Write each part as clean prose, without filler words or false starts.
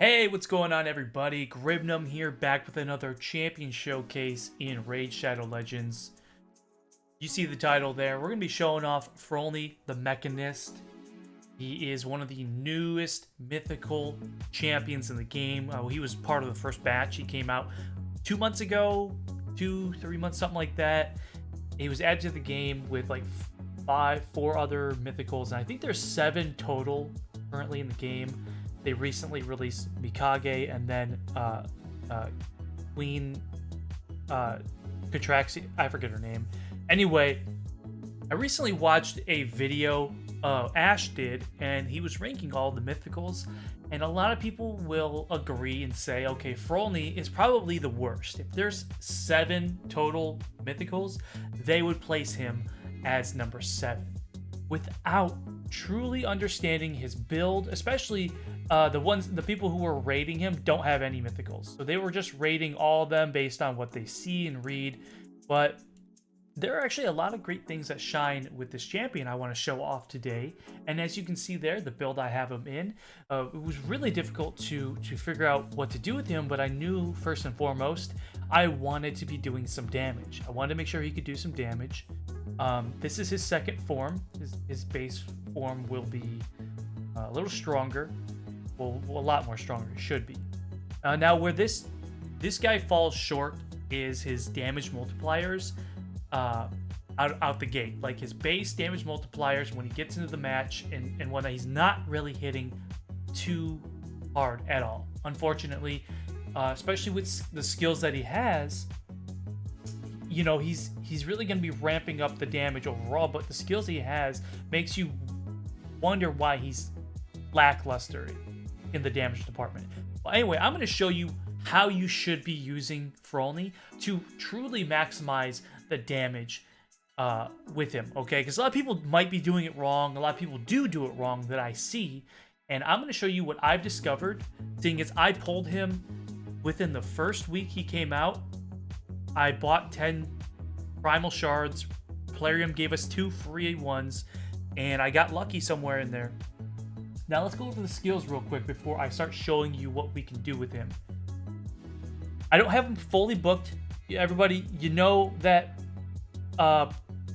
Hey, what's going on, everybody? Gribnum here, back with another champion showcase in Raid Shadow Legends. You see the title there. We're going to be showing off Frolni, the Mechanist. He is one of the newest mythical champions in the game. He was part of the first batch. He came out 2 months ago, 3 months, something like that. He was added to the game with like four other mythicals, and I think there's 7 total currently in the game. They recently released Mikage and then Queen Catraxi. I forget her name. Anyway, I recently watched a video Ash did, and he was ranking all the mythicals, and a lot of people will agree and say, okay, Frolni is probably the worst. If there's 7 total mythicals, they would place him as number 7 without truly understanding his build. Especially the people who were rating him don't have any mythicals, so they were just rating all of them based on what they see and read. But there are actually a lot of great things that shine with this champion I want to show off today. And as you can see there, the build I have him in, it was really difficult to figure out what to do with him, but I knew first and foremost I wanted to be doing some damage. I wanted to make sure he could do some damage. This is his second form. His base form will be a little stronger. Well, a lot more stronger, it should be. Now, where this guy falls short is his damage multipliers out the gate. Like his base damage multipliers when he gets into the match and when he's not really hitting too hard at all. Unfortunately, especially with the skills that he has, you know, he's really going to be ramping up the damage overall, but the skills he has makes you wonder why he's lackluster in the damage department. Well, anyway, I'm going to show you how you should be using Frolni to truly maximize the damage with him, okay? Because a lot of people might be doing it wrong. A lot of people do it wrong that I see, and I'm going to show you what I've discovered, seeing as I pulled him within the first week he came out. I bought 10 primal shards. Plarium gave us 2 free ones, and I got lucky somewhere in there. Now let's go over the skills real quick before I start showing you what we can do with him. I don't have him fully booked. Everybody, you know that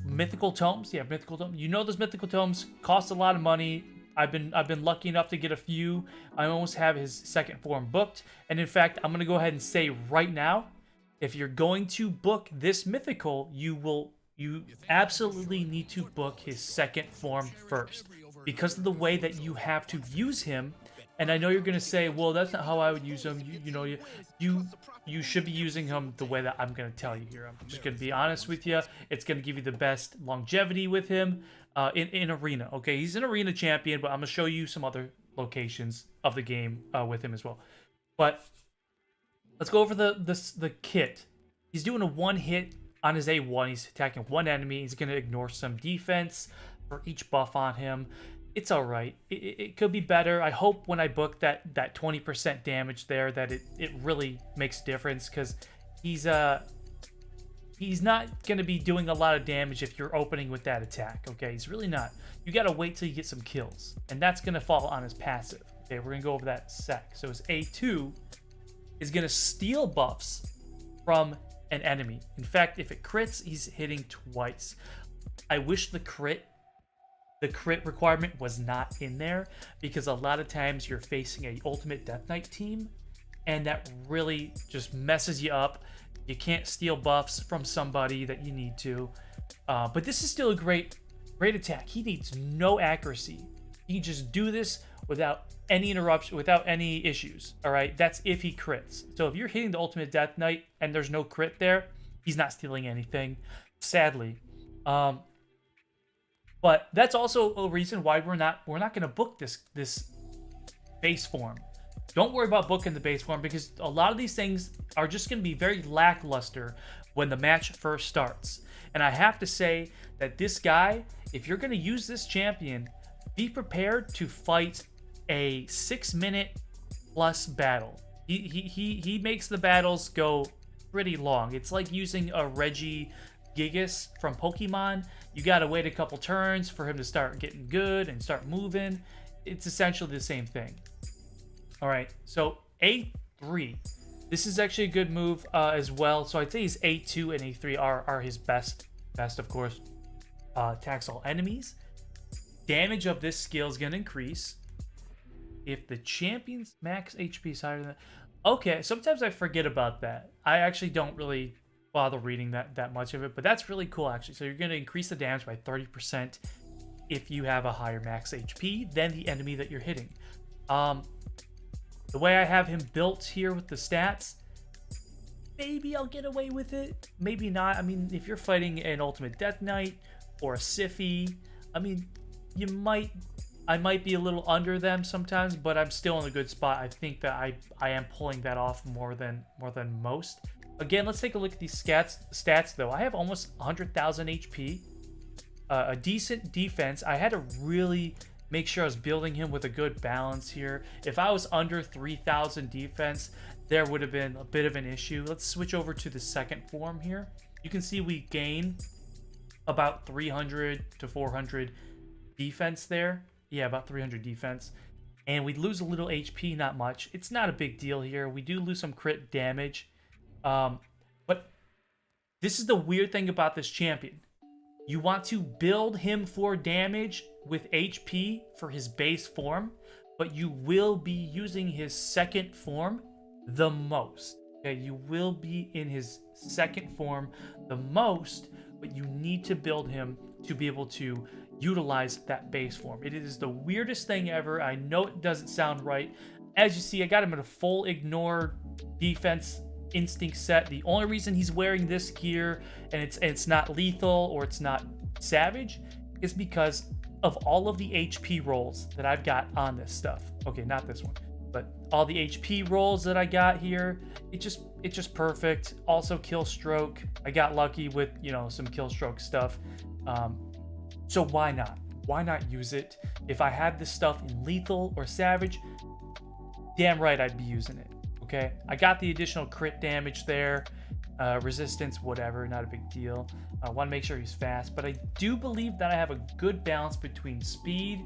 mythical tomes. Yeah, mythical tomes. You know those mythical tomes cost a lot of money. I've been lucky enough to get a few. I almost have his second form booked, and in fact, I'm gonna go ahead and say right now, if you're going to book this mythical, you absolutely need to book his second form first, because of the way that you have to use him. And I know you're gonna say, well, that's not how I would use him. You should be using him the way that I'm gonna tell you here. I'm just gonna be honest with you. It's gonna give you the best longevity with him in arena. Okay, he's an arena champion, but I'm gonna show you some other locations of the game with him as well. But let's go over the kit. He's doing a 1-hit on his A1. He's attacking 1 enemy. He's gonna ignore some defense for each buff on him. It's all right. It could be better. I hope when I book that 20% damage there that it really makes a difference, because he's not going to be doing a lot of damage if you're opening with that attack, okay? He's really not. You got to wait till you get some kills, and that's going to fall on his passive. Okay, we're going to go over that in a sec. So his A2 is going to steal buffs from an enemy. In fact, if it crits, he's hitting twice. I wish the crit requirement was not in there, because a lot of times you're facing a ultimate Death Knight team, and that really just messes you up. You can't steal buffs from somebody that you need to. But this is still a great attack. He needs no accuracy. He can just do this without any interruption, without any issues. All right, that's if he crits. So if you're hitting the ultimate Death Knight and there's no crit there, he's not stealing anything, sadly. But that's also a reason why we're not going to book this base form. Don't worry about booking the base form, because a lot of these things are just going to be very lackluster when the match first starts. And I have to say that this guy, if you're going to use this champion, be prepared to fight a 6-minute plus battle. He makes the battles go pretty long. It's like using a Gigas from Pokemon. You gotta wait a couple turns for him to start getting good and start moving. It's essentially the same thing. All right, so A3. This is actually a good move as well. So I'd say his A2 and A3 are his best, of course. Attacks all enemies. Damage of this skill is going to increase if the champion's max HP is higher than that. Okay, sometimes I forget about that. I actually don't really bother reading that much of it, but that's really cool actually. So you're going to increase the damage by 30% if you have a higher max HP than the enemy that you're hitting. The way I have him built here with the stats, maybe I'll get away with it, maybe not. I mean, if you're fighting an Ultimate Death Knight or a Siphi, I mean, I might be a little under them sometimes, but I'm still in a good spot. I think that I am pulling that off more than most. Again, let's take a look at these stats though. I have almost 100,000 HP, a decent defense. I had to really make sure I was building him with a good balance here. If I was under 3,000 defense, there would have been a bit of an issue. Let's switch over to the second form here. You can see we gain about 300 to 400 defense there. Yeah, about 300 defense. And we lose a little HP, not much. It's not a big deal here. We do lose some crit damage. But this is the weird thing about this champion. You want to build him for damage with HP for his base form, but you will be using his second form the most. Okay, you will be in his second form the most, but you need to build him to be able to utilize that base form. It is the weirdest thing ever. I know it doesn't sound right. As you see, I got him in a full ignore defense instinct set. The only reason he's wearing this gear and it's not lethal or it's not savage is because of all of the HP rolls that I've got on this stuff. Okay, not this one, but all the HP rolls that I got here, it's just perfect. Also kill stroke. I got lucky with, you know, some kill stroke stuff. So why not? Why not use it? If I had this stuff in lethal or savage, damn right I'd be using it. Okay, I got the additional crit damage there, resistance, whatever, not a big deal. I want to make sure he's fast, but I do believe that I have a good balance between speed,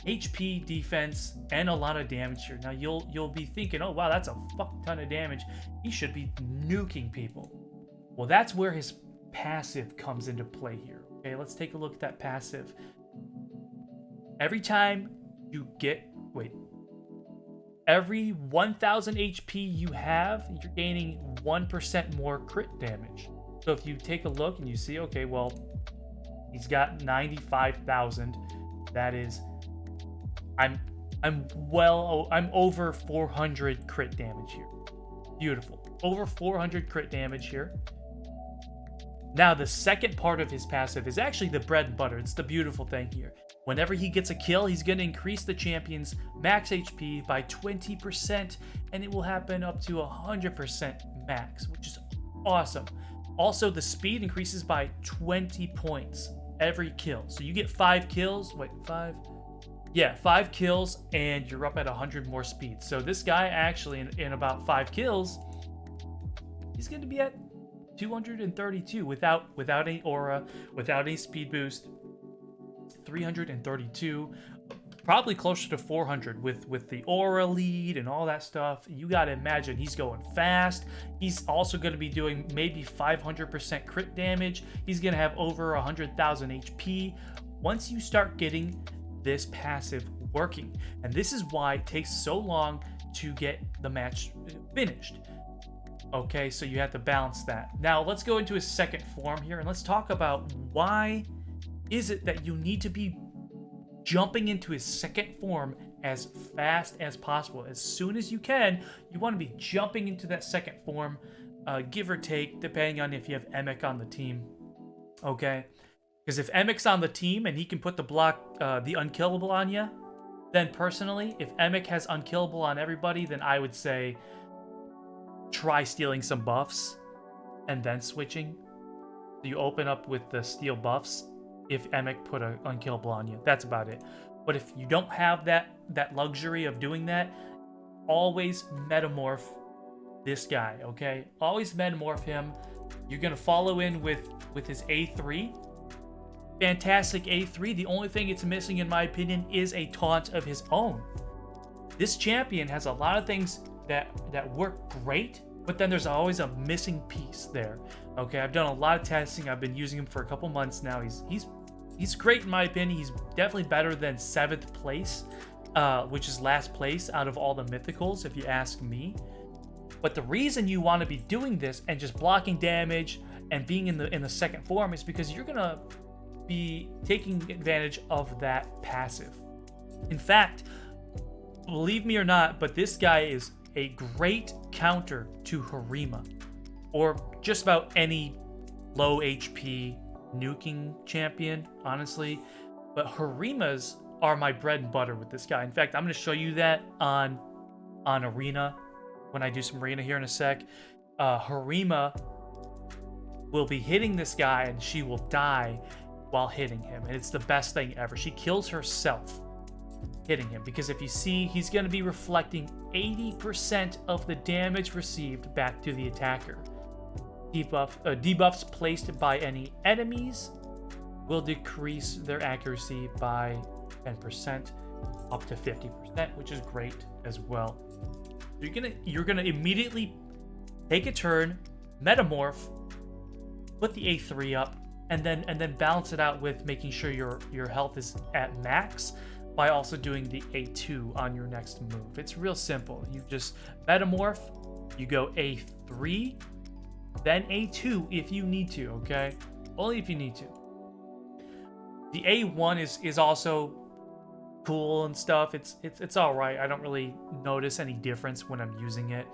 HP, defense, and a lot of damage here. Now you'll be thinking, oh wow, that's a fuck ton of damage. He should be nuking people. Well, that's where his passive comes into play here. Okay, let's take a look at that passive. Every time you get, every 1000 HP you have, you're gaining 1% more crit damage. So if you take a look and you see, okay, well, he's got 95,000. That is, I'm over 400 crit damage here. Beautiful. Over 400 crit damage here. Now, the second part of his passive is actually the bread and butter. It's the beautiful thing here. Whenever he gets a kill, he's going to increase the champion's max HP by 20%, and it will happen up to 100% max, which is awesome. Also, the speed increases by 20 points every kill. So you get 5 kills. Yeah, 5 kills, and you're up at 100 more speed. So this guy actually, in about 5 kills, he's going to be at 232 without any aura, without any speed boost. 332, probably closer to 400 with the aura lead and all that stuff. You gotta imagine he's going fast. He's also going to be doing maybe 500% crit damage. He's gonna have over 100,000 HP once you start getting this passive working. And this is why it takes so long to get the match finished. Okay, so you have to balance that. Now let's go into his second form here, and let's talk about why is it that you need to be jumping into his second form as fast as possible. As soon as you can, you want to be jumping into that second form, give or take, depending on if you have Emic on the team. Okay? Because if Emic's on the team and he can put the unkillable on you, then personally, if Emic has unkillable on everybody, then I would say try stealing some buffs and then switching. So you open up with the steal buffs if Emic put an unkillable on you. That's about it. But if you don't have that luxury of doing that, always metamorph this guy, okay? Always metamorph him. You're going to follow in with his A3. Fantastic A3. The only thing it's missing, in my opinion, is a taunt of his own. This champion has a lot of things that work great, but then there's always a missing piece there. Okay, I've done a lot of testing. I've been using him for a couple months now. He's great in my opinion. He's definitely better than 7th place, which is last place out of all the mythicals, if you ask me. But the reason you want to be doing this and just blocking damage and being in the second form is because you're gonna be taking advantage of that passive. In fact, believe me or not, but this guy is a great counter to Harima, or just about any low HP nuking champion, honestly. But Harimas are my bread and butter with this guy. In fact, I'm going to show you that on Arena when I do some Arena here in a sec. Harima will be hitting this guy and she will die while hitting him, and it's the best thing ever. She kills herself hitting him, because if you see, he's going to be reflecting 80% of the damage received back to the attacker. Debuffs placed by any enemies will decrease their accuracy by 10% up to 50%, which is great as well. You're gonna immediately take a turn, metamorph, put the A3 up, and then balance it out with making sure your health is at max by also doing the A2 on your next move. It's real simple. You just metamorph, you go A3, then A2 if you need to, okay? Only if you need to. The A1 is also cool and stuff. It's all right. I don't really notice any difference when I'm using it.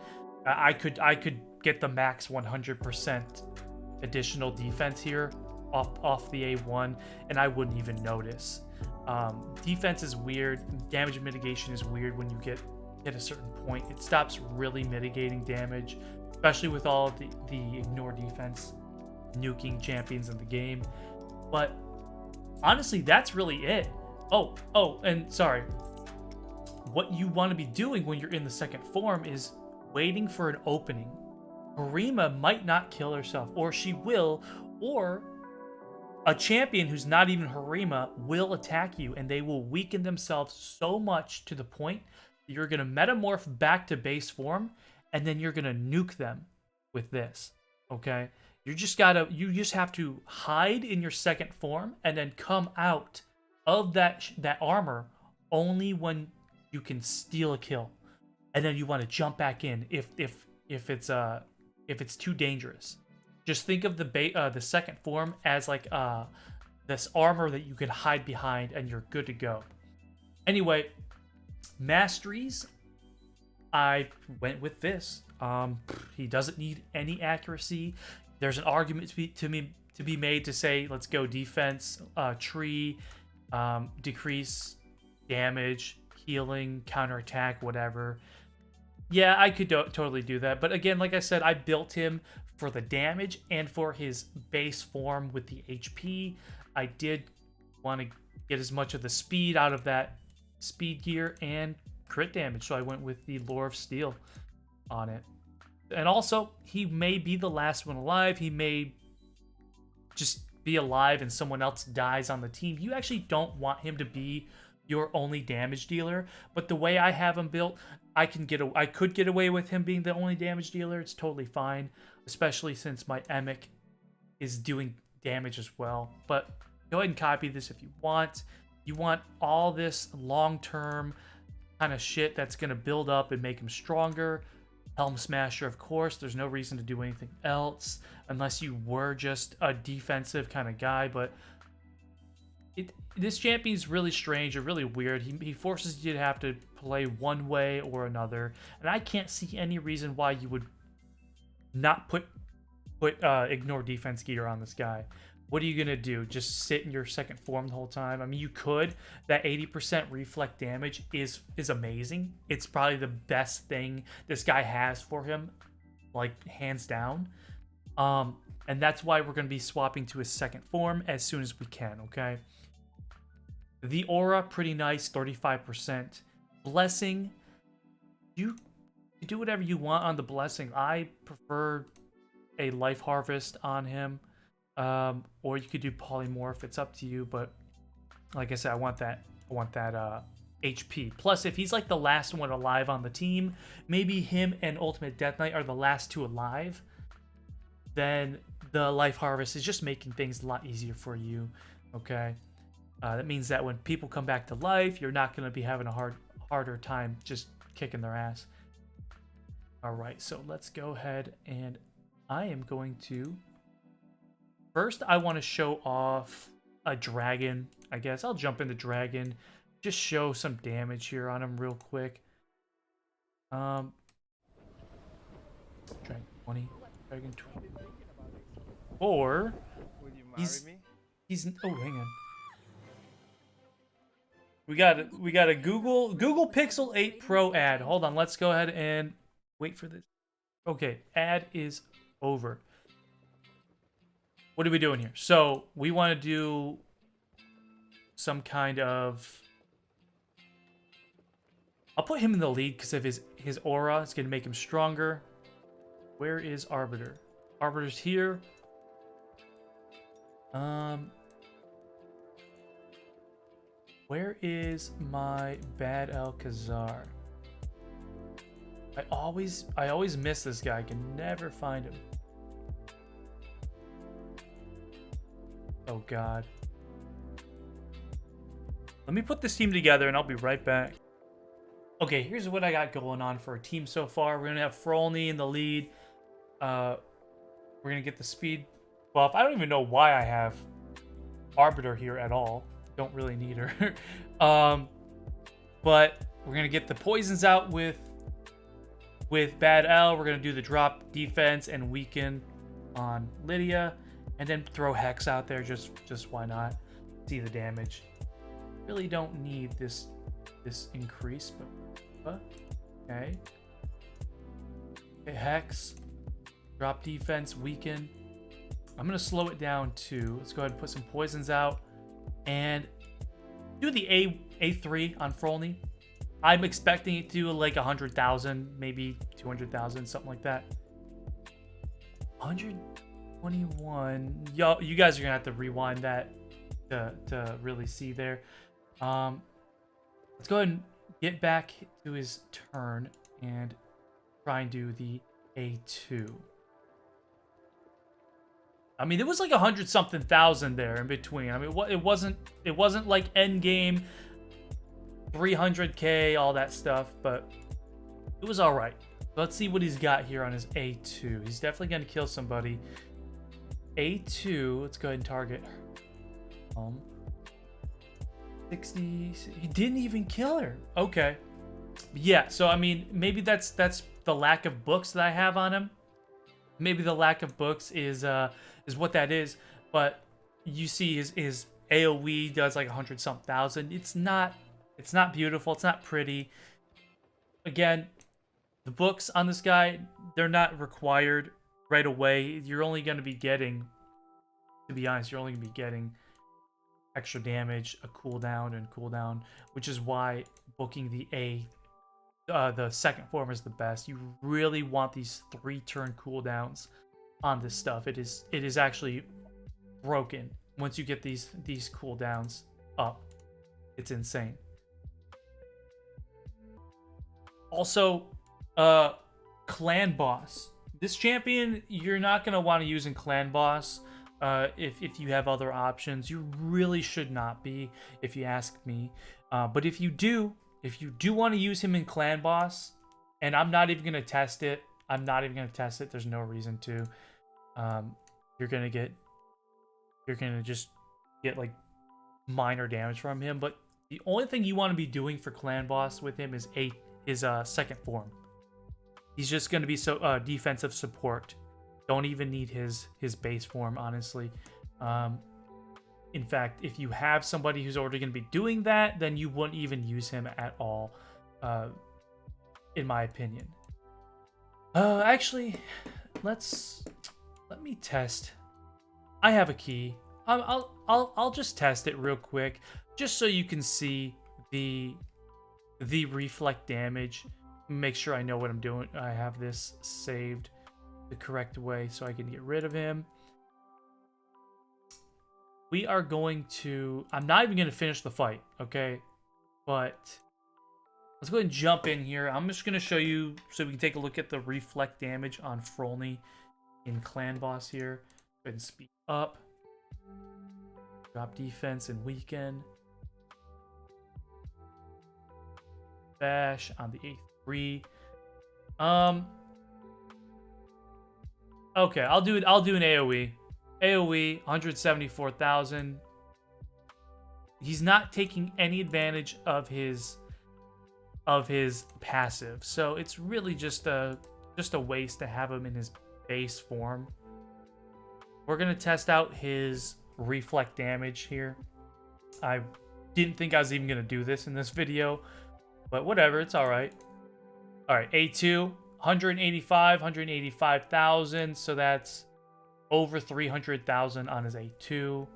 I could get the max 100% additional defense here off the A1, and I wouldn't even notice. Defense is weird. Damage mitigation is weird when you get at a certain point. It stops really mitigating damage, especially with all of the ignore defense nuking champions in the game. But honestly, that's really it. Oh, and sorry. What you want to be doing when you're in the second form is waiting for an opening. Harima might not kill herself, or she will, or a champion who's not even Harima will attack you, and they will weaken themselves so much to the point that you're going to metamorph back to base form, and then you're going to nuke them with this, okay? You just have to hide in your second form and then come out of that armor only when you can steal a kill. And then you want to jump back in if it's too dangerous. Just think of the second form as like this armor that you can hide behind, and you're good to go. Anyway, Masteries, I went with this. He doesn't need any accuracy. There's an argument to be made to say, let's go defense, tree, decrease damage, healing, counterattack, whatever. Yeah, I could totally do that. But again, like I said, I built him for the damage and for his base form with the HP. I did want to get as much of the speed out of that speed gear and crit damage, so I went with the Lore of Steel on it. And also, he may be the last one alive. He may just be alive and someone else dies on the team. You actually don't want him to be your only damage dealer, but the way I have him built, I could get away with him being the only damage dealer. It's totally fine, especially since my Emic is doing damage as well. But go ahead and copy this if you want. You want all this long-term kind of shit that's going to build up and make him stronger. Helm Smasher, of course. There's no reason to do anything else unless you were just a defensive kind of guy, but this champion's really strange or really weird. He forces you to have to play one way or another, and I can't see any reason why you would not put ignore defense gear on this guy. What are you gonna do? Just sit in your second form the whole time? I mean, you could. That 80% reflect damage is amazing. It's probably the best thing this guy has for him, like hands down. And that's why we're gonna be swapping to his second form as soon as we can. Okay. The aura, pretty nice, 35%. Blessing, you do whatever you want on the blessing. I prefer a life harvest on him, or you could do polymorph. It's up to you, but like I said, I want that HP. Plus, if he's like the last one alive on the team, maybe him and Ultimate Death Knight are the last two alive, then the Life Harvest is just making things a lot easier for you, okay? That means that when people come back to life, you're not going to be having a harder time just kicking their ass. All right, so let's go ahead and I am going to... First, I want to show off a dragon, I guess. I'll jump into dragon. Just show some damage here on him real quick. Dragon 20, Dragon 20. Or he's oh, hang on. We got a Google Pixel 8 Pro ad. Hold on, let's go ahead and wait for this. Okay, ad is over. What are we doing here? So we want to do some kind of... I'll put him in the lead because of his aura. It's going to make him stronger. Where is Arbiter? Arbiter's here. Where is my Bad Alcazar? I always miss this guy. I can never find him. Oh God. Let me put this team together and I'll be right back. Okay, here's what I got going on for a team so far. We're gonna have Frolni in the lead. We're gonna get the speed buff. I don't even know why I have Arbiter here at all. Don't really need her. But we're gonna get the poisons out with Bad L. We're gonna do the drop defense and weaken on Lydia, and then throw Hex out there. Just why not? See the damage. Really don't need this increase, but okay. Okay, Hex, drop defense, weaken. I'm gonna slow it down too. Let's go ahead and put some poisons out and do the A3 on Frolni. I'm expecting it to do like 100,000, maybe 200,000, something like that. 121. Yo, you guys are gonna have to rewind that to really see there. Let's go ahead and get back to his turn and try and do the A2. I mean, it was like 100-something thousand there in between. I mean, it wasn't like end game 300K, all that stuff, but it was all right. Let's see what he's got here on his A2. He's definitely gonna kill somebody. A2. Let's go ahead and target. 60. He didn't even kill her. Okay. Yeah. So I mean, maybe that's the lack of books that I have on him. Maybe the lack of books is what that is. But you see his AOE does like 100-something thousand. It's not beautiful. It's not pretty. Again, the books on this guy, they're not required right away. You're only going to be getting, to be honest, you're only going to be getting extra damage, a cooldown, which is why booking the second form is the best. You really want these 3-turn cooldowns on this stuff. It is actually broken once you get these cooldowns up. It's insane. Also, clan boss. This champion you're not gonna want to use in clan boss. If you have other options, you really should not be, if you ask me. But if you do want to use him in clan boss, and I'm not even gonna test it. There's no reason to. You're gonna just get like minor damage from him. But the only thing you want to be doing for clan boss with him is his second form. He's just going to be so defensive support. Don't even need his base form, honestly. In fact, if you have somebody who's already going to be doing that, then you wouldn't even use him at all, in my opinion. Actually, let me test. I have a key. I'll just test it real quick, just so you can see the reflect damage. Make sure I know what I'm doing. I have this saved the correct way so I can get rid of him. We are going to... I'm not even going to finish the fight, okay? But Let's go ahead and jump in here. I'm just going to show you so we can take a look at the reflect damage on Frolni in Clan Boss here. Go ahead and speed up. Drop defense and weaken. Bash on the A3. Okay, I'll do an AoE. AoE 174,000. He's not taking any advantage of his passive, so it's really just a waste to have him in his base form. We're gonna test out his reflect damage here. I didn't think I was even gonna do this in this video, but whatever, it's all right. All right, A2 185,000, so that's over 300,000 on his A2.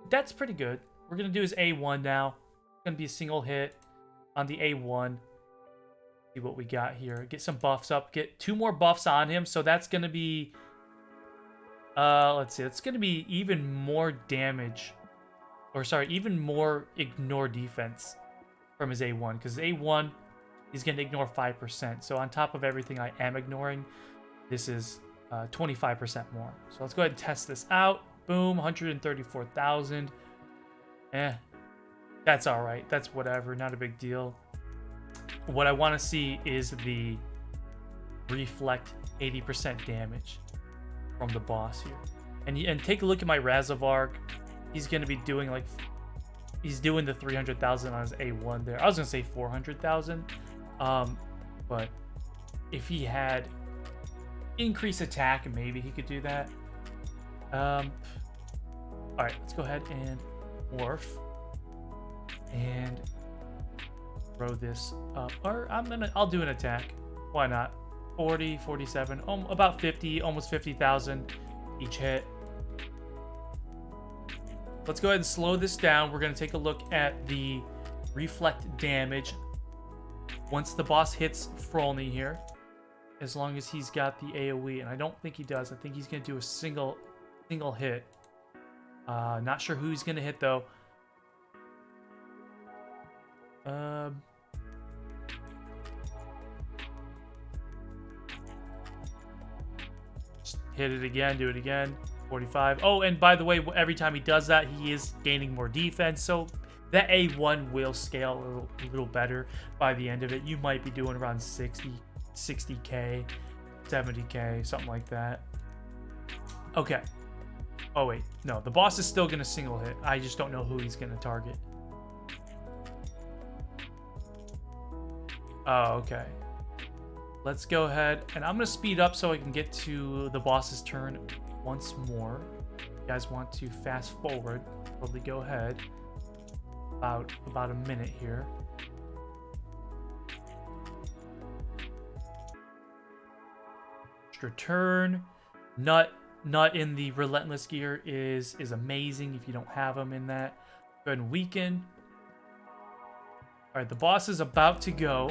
That's pretty good. We're gonna do his A1 now. It's gonna be a single hit on the A1. See what we got here. Get some buffs up. Get 2 more buffs on him. So that's gonna be let's see. It's gonna be even more damage, or sorry, even more ignore defense from his A1, because A1 he's gonna ignore 5%. So on top of everything I am ignoring, this is 25% more. So let's go ahead and test this out. Boom, 134,000. That's all right. That's whatever. Not a big deal. What I want to see is the reflect 80% damage from the boss here. And take a look at my Razavarg. He's going to be doing like... He's doing the 300,000 on his A1 there. I was going to say 400,000. But if he had increased attack, maybe he could do that. All right, let's go ahead and morph and throw this up. Or I'll do an attack. Why not? 40, 47, about 50, almost 50,000 each hit. Let's go ahead and slow this down. We're going to take a look at the reflect damage once the boss hits Frolni here, as long as he's got the AoE, and I don't think he does. I think he's going to do a single hit. Not sure who he's going to hit, though. Just hit it again, do it again. 45. Oh, and by the way, every time he does that, he is gaining more defense, so that A1 will scale a little better by the end of it. You might be doing around 60k, 70k, something like that. Okay. Oh, wait. No, the boss is still going to single hit. I just don't know who he's going to target. Oh, okay. Let's go ahead, and I'm going to speed up so I can get to the boss's turn once more. If you guys want to fast forward, probably go ahead. About a minute here. Extra turn. Nut in the Relentless gear is amazing if you don't have him in that. Go ahead and weaken. Alright, the boss is about to go.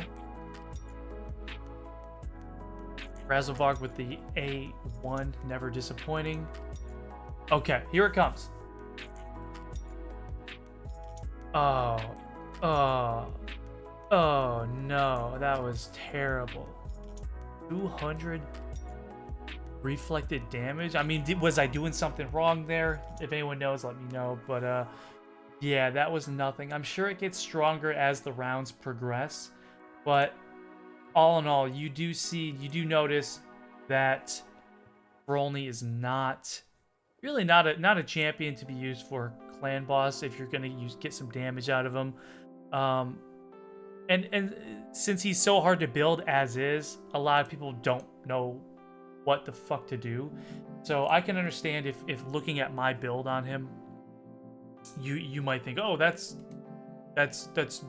Razavarg with the A1, never disappointing. Okay, here it comes. Oh no, that was terrible. 200 reflected damage. I mean, was I doing something wrong there? If anyone knows, let me know. But yeah, that was nothing. I'm sure it gets stronger as the rounds progress, but all in all, you do notice that Frolni is not a champion to be used for clan boss if you're gonna get some damage out of him. And since he's so hard to build as is, a lot of people don't know what the fuck to do. So I can understand if looking at my build on him, you might think, oh, that's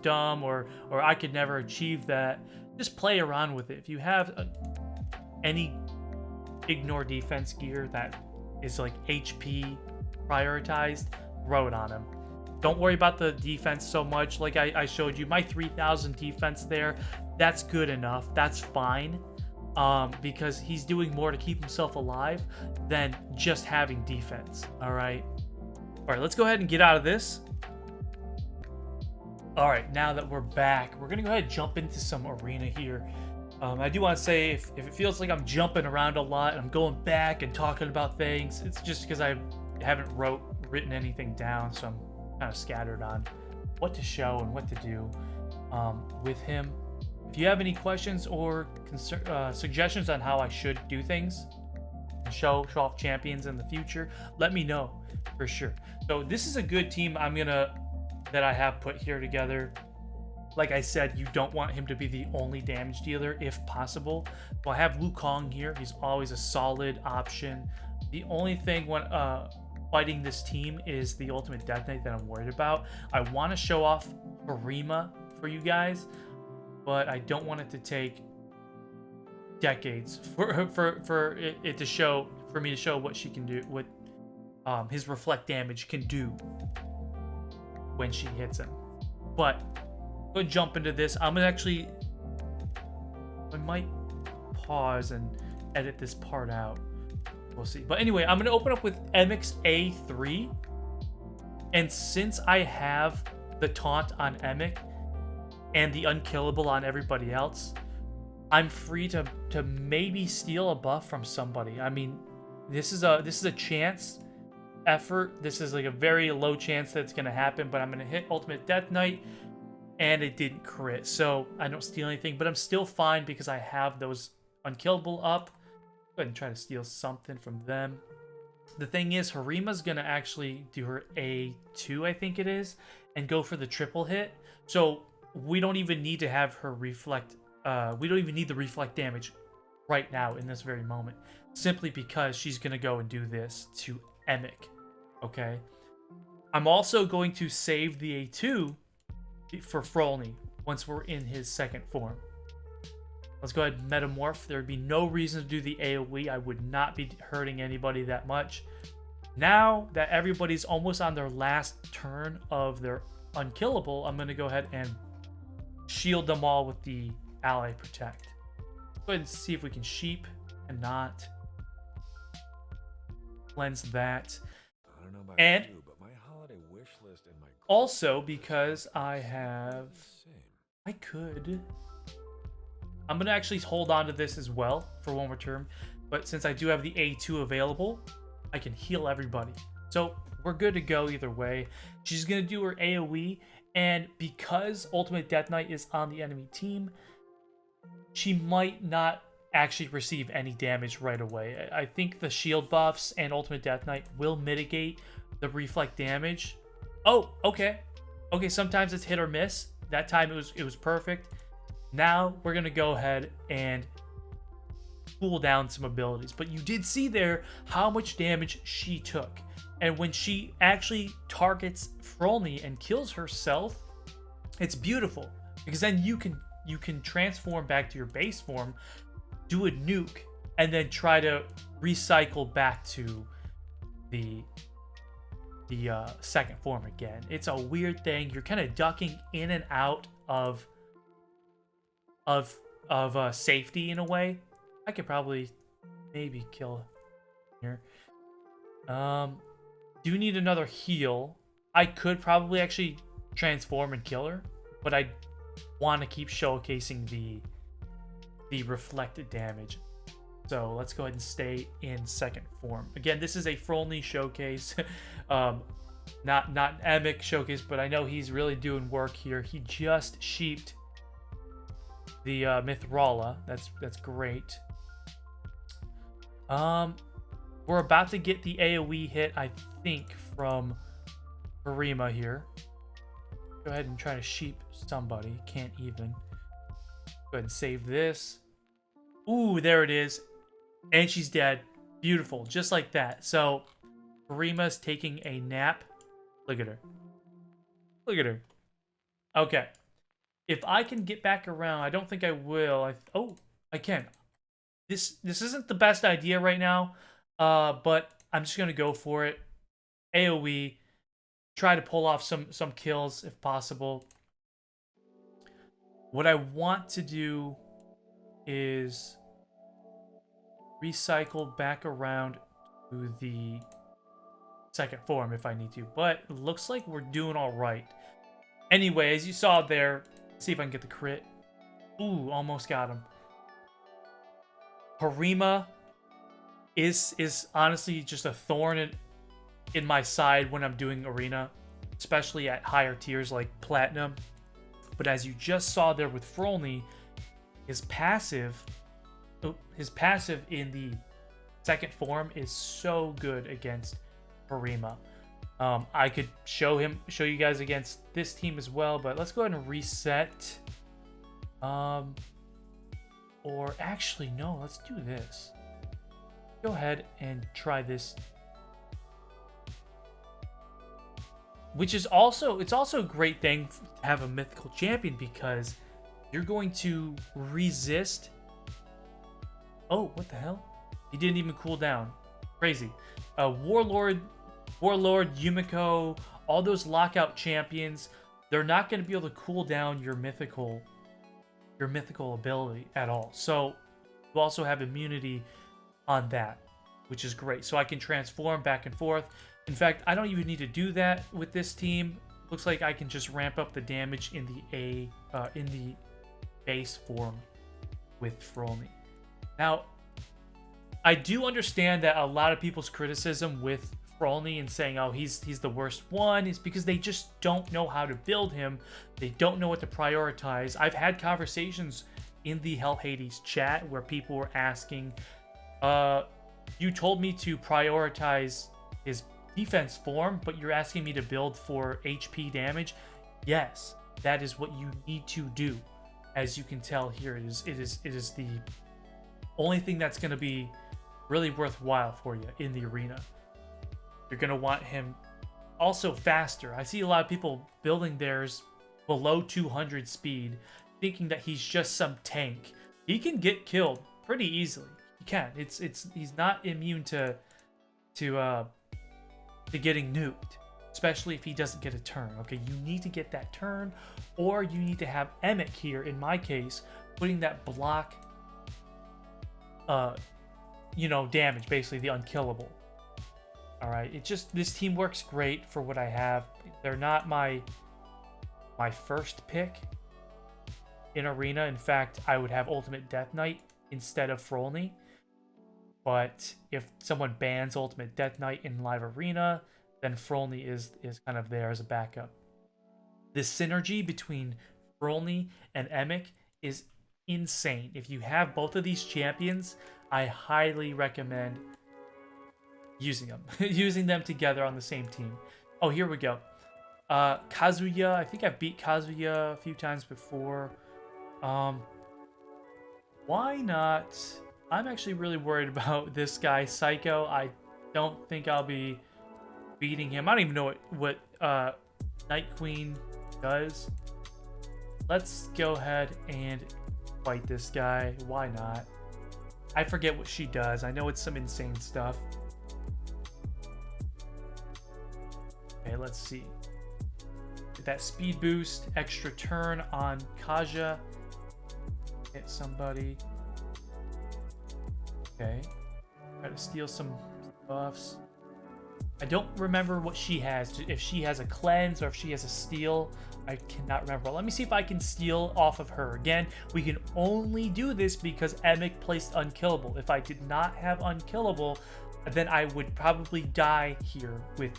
dumb, or I could never achieve that. Just play around with it. If you have any ignore defense gear that is like HP prioritized, throw it on him. Don't worry about the defense so much. Like I showed you, my 3,000 defense there, that's good enough. That's fine. Because he's doing more to keep himself alive than just having defense. All right, let's go ahead and get out of this. All right, now that we're back, we're gonna go ahead and jump into some arena here. I do want to say if it feels like I'm jumping around a lot and I'm going back and talking about things, it's just because I haven't written anything down, so I'm kind of scattered on what to show and what to do with him. If you have any questions or suggestions on how I should do things and show off champions in the future, let me know for sure. So this is a good team that I have put here together. Like I said, you don't want him to be the only damage dealer if possible. So I have Wukong here. He's always a solid option. The only thing when fighting this team is the ultimate Death Knight that I'm worried about. I want to show off Harima for you guys, but I don't want it to take decades for it to show, for me to show what she can do, what his reflect damage can do when she hits him. But go jump into this. I might pause and edit this part out. We'll see. But anyway, I'm gonna open up with Emmix A3, and since I have the taunt on Emmix and the unkillable on everybody else, I'm free to maybe steal a buff from somebody. I mean, this is a chance effort. This is like a very low chance that it's gonna happen, but I'm gonna hit ultimate Death Knight, and it didn't crit, so I don't steal anything, but I'm still fine because I have those unkillable up. Go ahead and try to steal something from them. The thing is, Harima's gonna actually do her A2, I think it is, and go for the triple hit. So we don't even need to have her reflect. We don't even need the reflect damage right now in this very moment, simply because she's gonna go and do this to Emmix. Okay. I'm also going to save the A2 for Frolni once we're in his second form. Let's go ahead and metamorph. There would be no reason to do the AoE. I would not be hurting anybody that much. Now that everybody's almost on their last turn of their unkillable, I'm going to go ahead and shield them all with the ally protect. Go ahead and see if we can sheep and not cleanse that. I don't know about and you, but my holiday wish list and my also, because I could. I'm going to actually hold on to this as well for one more turn. But since I do have the A2 available, I can heal everybody. So we're good to go either way. She's going to do her AoE. And because Ultimate Death Knight is on the enemy team, she might not actually receive any damage right away. I think the shield buffs and Ultimate Death Knight will mitigate the reflect damage. Oh, okay. Okay, sometimes it's hit or miss. That time it was perfect. Now we're going to go ahead and cool down some abilities. But you did see there how much damage she took. And when she actually targets Frolni and kills herself, it's beautiful. Because then you can transform back to your base form, do a nuke, and then try to recycle back to the second form again. It's a weird thing. You're kind of ducking in and out of safety in a way. I could probably maybe kill here. Do need another heal. I could probably actually transform and kill her, but I want to keep showcasing the reflected damage. So let's go ahead and stay in second form. Again, this is a Frolni showcase, not an Emmix showcase, but I know he's really doing work here. He just sheeped the Mythical. That's great. We're about to get the AoE hit, I think, from Harima here. Go ahead and try to sheep somebody. Can't even. Go ahead and save this. Ooh, there it is. And she's dead. Beautiful. Just like that. So, Harima's taking a nap. Look at her. Look at her. Okay. If I can get back around, I don't think I will. Oh, I can. This isn't the best idea right now, but I'm just going to go for it. AoE. Try to pull off some kills if possible. What I want to do is recycle back around to the second form if I need to. But it looks like we're doing all right. Anyway, as you saw there, see if I can get the crit. Ooh, almost got him. Harima is honestly just a thorn in my side when I'm doing arena, especially at higher tiers like platinum. But as you just saw there with Frolni, his passive in the second form is so good against Harima. I could show you guys against this team as well, but let's go ahead and reset. Or actually, no, let's do this. Go ahead and try this. Which is also, it's also a great thing to have a mythical champion because you're going to resist. Oh, what the hell? He didn't even cool down. Crazy. Warlord, Yumiko, all those lockout champions, they're not going to be able to cool down your mythical ability at all. So you also have immunity on that, which is great. So I can transform back and forth. In fact, I don't even need to do that with this team. Looks like I can just ramp up the damage in the base form with Frolni. Now, I do understand that a lot of people's criticism with Frolni and saying, oh, he's the worst one, is because they just don't know how to build him. They don't know what to prioritize. I've had conversations in the Hell Hades chat where people were asking, you told me to prioritize his defense form, but you're asking me to build for HP damage. Yes, that is what you need to do. As you can tell here, it is the only thing that's going to be really worthwhile for you in the arena. You're going to want him also faster. I see a lot of people building theirs below 200 speed, thinking that he's just some tank. He can get killed pretty easily. He can. He's not immune to getting nuked, especially if he doesn't get a turn. Okay, you need to get that turn, or you need to have Emic here, in my case, putting that block, damage, basically the unkillable. All right, this team works great for what I have. They're not my first pick in arena. In fact, I would have Ultimate Death Knight instead of Frolni. But if someone bans Ultimate Death Knight in live arena, then Frolni is kind of there as a backup. The synergy between Frolni and Emic is insane. If you have both of these champions, I highly recommend using them. Using them together on the same team. Oh, here we go. Kazuya. I think I've beat Kazuya a few times before. Why not? I'm actually really worried about this guy, Psycho. I don't think I'll be beating him. I don't even know what Night Queen does. Let's go ahead and fight this guy. Why not? I forget what she does. I know it's some insane stuff. Okay, let's see. Get that speed boost, extra turn on Kaja. Hit somebody. Okay. Try to steal some buffs. I don't remember what she has. If she has a cleanse or if she has a steal. I cannot remember. Let me see if I can steal off of her. Again, we can only do this because Emic placed unkillable. If I did not have unkillable, then I would probably die here with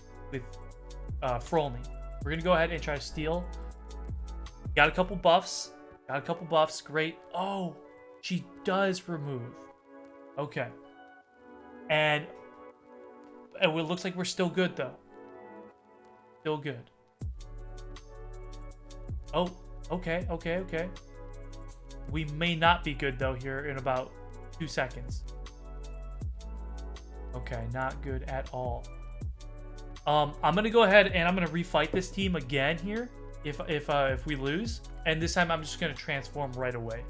Frolni. We're going to go ahead and try to steal. Got a couple buffs. Great. Oh, she does remove. Okay. And it looks like we're still good, though. Still good. Oh, okay. We may not be good, though, here in about 2 seconds. Okay, not good at all. I'm going to go ahead and I'm going to refight this team again here if we lose. And this time I'm just going to transform right away.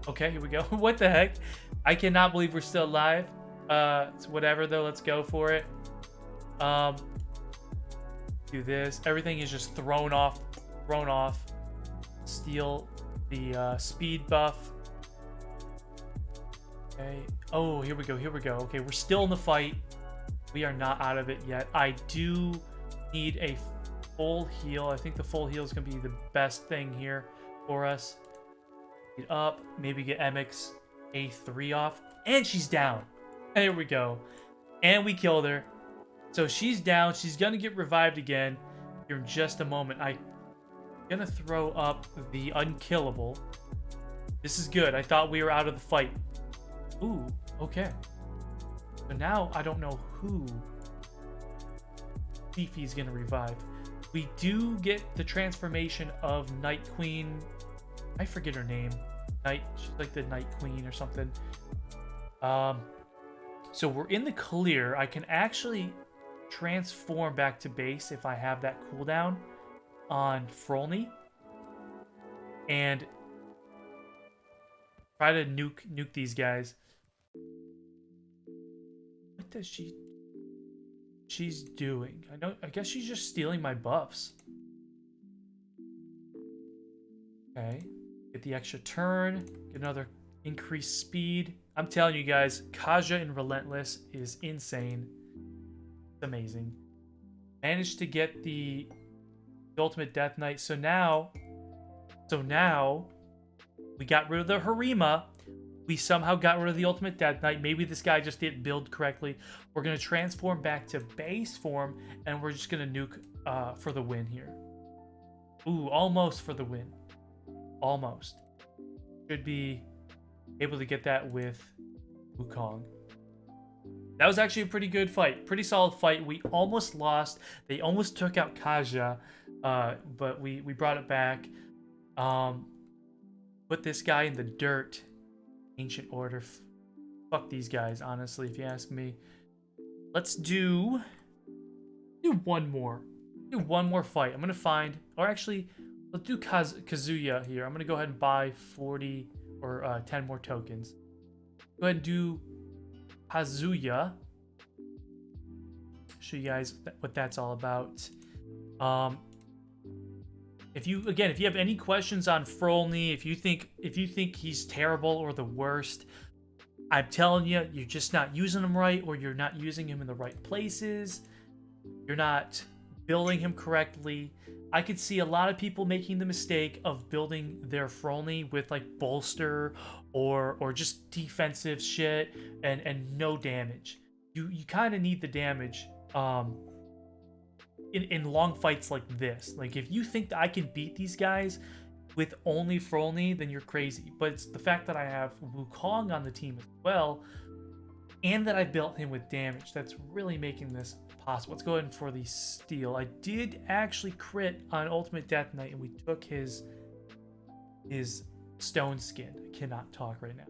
Okay, here we go. What the heck? I cannot believe we're still alive. It's whatever, though. Let's go for it. Do this. Everything is just thrown off. Steal the speed buff. Okay. Oh, here we go. Okay, we're still in the fight. We are not out of it yet. I do need a full heal. I think the full heal is going to be the best thing here for us. Get up, maybe get Emek's A3 off, and she's down. There we go. And we killed her. So she's down. She's going to get revived again here in just a moment. I'm going to throw up the unkillable. This is good. I thought we were out of the fight. Ooh, okay. So now I don't know who Fifi's going to revive. We do get the transformation of Night Queen. I forget her name. She's like the Night Queen or something. So we're in the clear. I can actually transform back to base if I have that cooldown on Frolni. And try to nuke these guys. What does she's doing? I guess she's just stealing my buffs. Okay. Get the extra turn. Get another increased speed. I'm telling you guys, Kaja in Relentless is insane. It's amazing. Managed to get the Ultimate Death Knight. So now we got rid of the Harima. We somehow got rid of the Ultimate Death Knight. Maybe this guy just didn't build correctly. We're going to transform back to base form, and we're just going to nuke for the win here. Ooh, almost for the win. Almost. Should be able to get that with Wukong. That was actually a pretty good fight. Pretty solid fight. We almost lost. They almost took out Kaja, but we brought it back. Put this guy in the dirt. Ancient Order. Fuck these guys, honestly, if you ask me. Let's do one more. Do one more fight. I'm going to find... Or actually, let's do Kazuya here. I'm going to go ahead and buy 40 or 10 more tokens. Go ahead and do Kazuya. Show you guys what that's all about. If you have any questions on Frolni, if you think he's terrible or the worst, I'm telling you, you're just not using him right, or you're not using him in the right places. You're not building him correctly. I could see a lot of people making the mistake of building their Frolni with like bolster or just defensive shit and no damage. You kind of need the damage in long fights like this. Like, if you think that I can beat these guys with only Frolni, then you're crazy. But it's the fact that I have Wukong on the team as well, and that I built him with damage, that's really making this possible. Let's go ahead for the steal. I did actually crit on Ultimate Death Knight, and we took his stone skin. I cannot talk right now.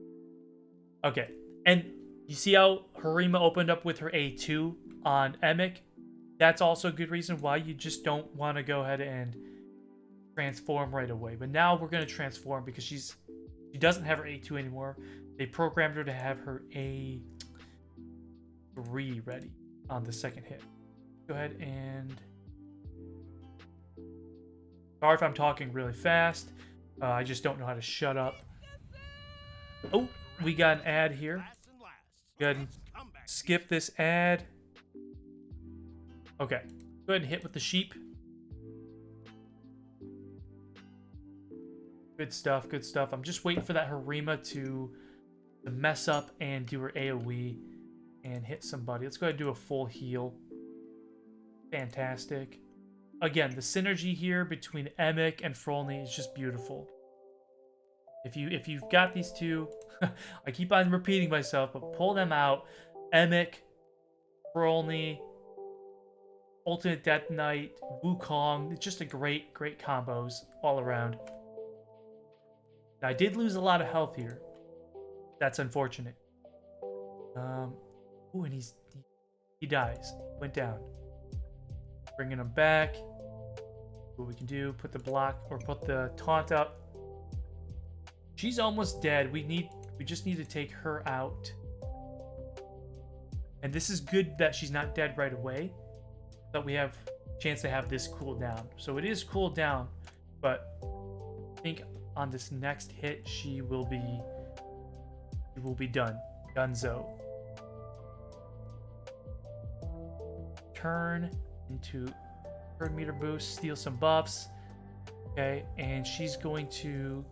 Okay, and you see how Harima opened up with her A2 on Emek? That's also a good reason why you just don't want to go ahead and transform right away. But now we're going to transform because she doesn't have her A2 anymore. They programmed her to have her A3 ready on the second hit. Go ahead and... Sorry if I'm talking really fast. I just don't know how to shut up. Oh, we got an ad here. Go ahead and skip this ad. Okay, go ahead and hit with the sheep. Good stuff, good stuff. I'm just waiting for that Harima to mess up and do her AoE and hit somebody. Let's go ahead and do a full heal. Fantastic. Again, the synergy here between Emek and Frolni is just beautiful. If you've got these two, I keep on repeating myself, but pull them out. Emek, Frolni, Ultimate Death Knight, Wukong. It's just a great combos all around. Now, I did lose a lot of health here. That's unfortunate. Ooh, and he dies. Went down. Bringing him back. What we can do, put the block or put the taunt up. She's almost dead. We just need to take her out. And this is good that she's not dead right away. That we have a chance to have this cool down. So it is cooled down, but I think on this next hit she will be done. Dunzo. Turn into Turn meter boost, steal some buffs. Okay, and she's going to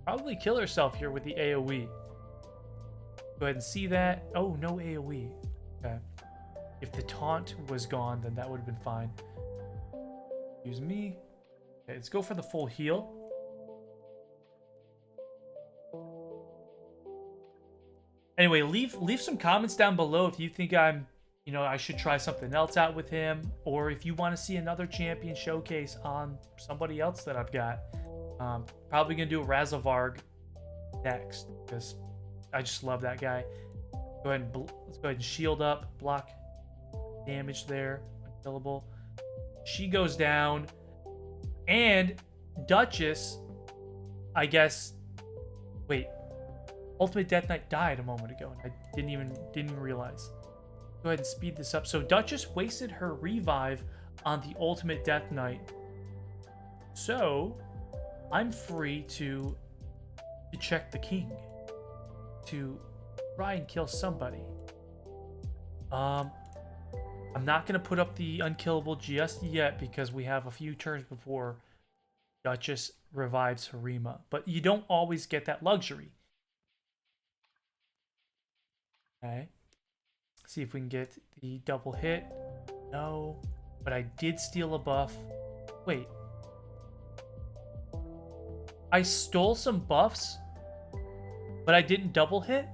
probably kill herself here with the AoE. Go ahead and see that. Oh, no AoE. Okay. If the taunt was gone, then that would have been fine. Excuse me. Okay, let's go for the full heal. Anyway, leave some comments down below if you think I should try something else out with him, or if you want to see another champion showcase on somebody else that I've got. Probably gonna do a Razavarg next because I just love that guy. Go ahead and let's go ahead and shield up, block damage there, unkillable. She goes down, and Duchess, I guess. Wait, Ultimate Death Knight died a moment ago, and I didn't even realize. Go ahead and speed this up. So Duchess wasted her revive on the Ultimate Death Knight. So I'm free to check the king, to try and kill somebody. I'm not going to put up the unkillable just yet because we have a few turns before Duchess revives Harima. But you don't always get that luxury. Okay. See if we can get the double hit. No. But I did steal a buff. Wait. I stole some buffs, but I didn't double hit?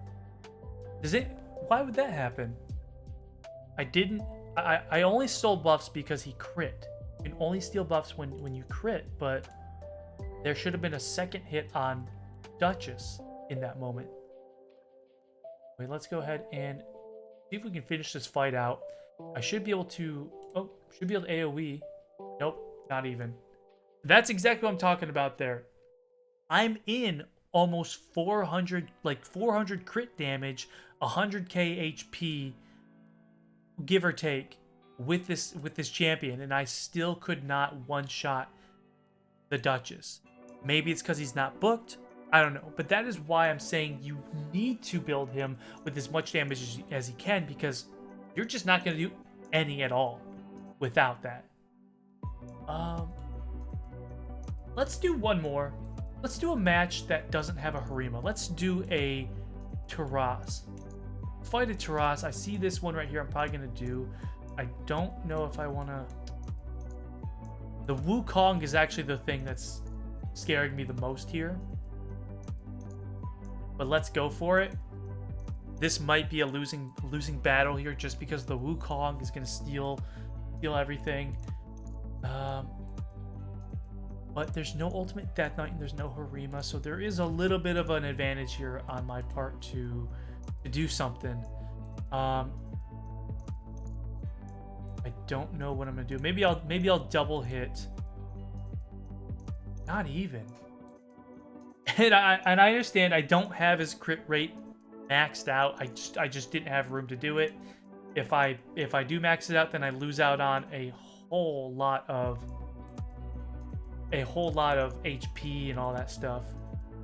Why would that happen? I only stole buffs because he crit. You can only steal buffs when you crit, but there should have been a second hit on Duchess in that moment. Wait, let's go ahead and see if we can finish this fight out. I should be able to... Oh, should be able to AoE. Nope, not even. That's exactly what I'm talking about there. I'm in almost 400 crit damage, 100k HP, give or take, with this champion, and I still could not one-shot the Duchess. Maybe it's because he's not booked. I don't know, but that is why I'm saying you need to build him with as much damage as he can, because you're just not going to do any at all without that. Let's do one more. Let's do a match that doesn't have a Harima. Let's do a Taras. Fight a Taras. I see this one right here I'm probably going to do. I don't know if I want to... The Wukong is actually the thing that's scaring me the most here. But let's go for it. This might be a losing battle here just because the Wukong is going to steal everything. But there's no Ultimate Death Knight and there's no Harima, so there is a little bit of an advantage here on my part to do something. I don't know what I'm gonna do. Maybe I'll double hit. Not even. And I understand I don't have his crit rate maxed out. I just didn't have room to do it. If I do max it out, then I lose out on a whole lot of HP and all that stuff.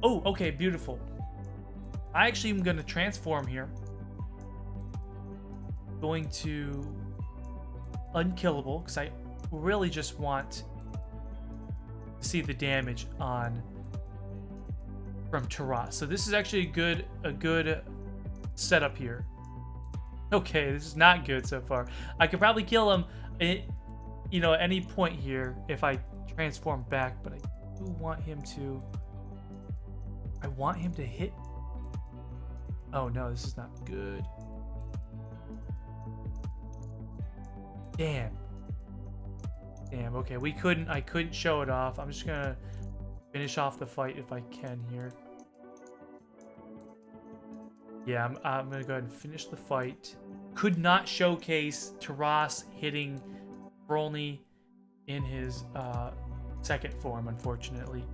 Oh, okay, beautiful. I actually am going to transform here. Going to unkillable because I really just want to see the damage from Taras. So this is actually a good setup here. Okay, this is not good so far. I could probably kill him at any point here if I transform back, but I do want him to... I want him to hit... Oh no, this is not good. Damn. Okay, I couldn't show it off. I'm just gonna finish off the fight if I can here. Yeah, I'm gonna go ahead and finish the fight. Could not showcase Taras hitting Frolni in his second form, unfortunately.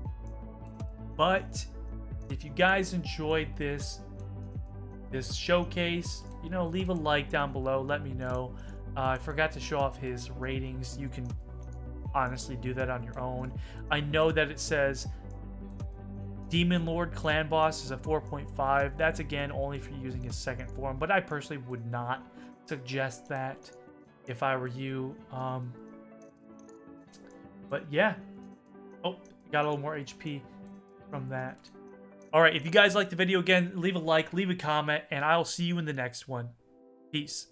But if you guys enjoyed this showcase, leave a like down below. Let me know. I forgot to show off his ratings. You can honestly do that on your own. I know that it says Demon Lord Clan Boss is a 4.5. That's again only for using his second form, but I personally would not suggest that if I were you. But yeah. Oh, got a little more HP from that. All right, if you guys liked the video, again, leave a like, leave a comment, and I'll see you in the next one. Peace.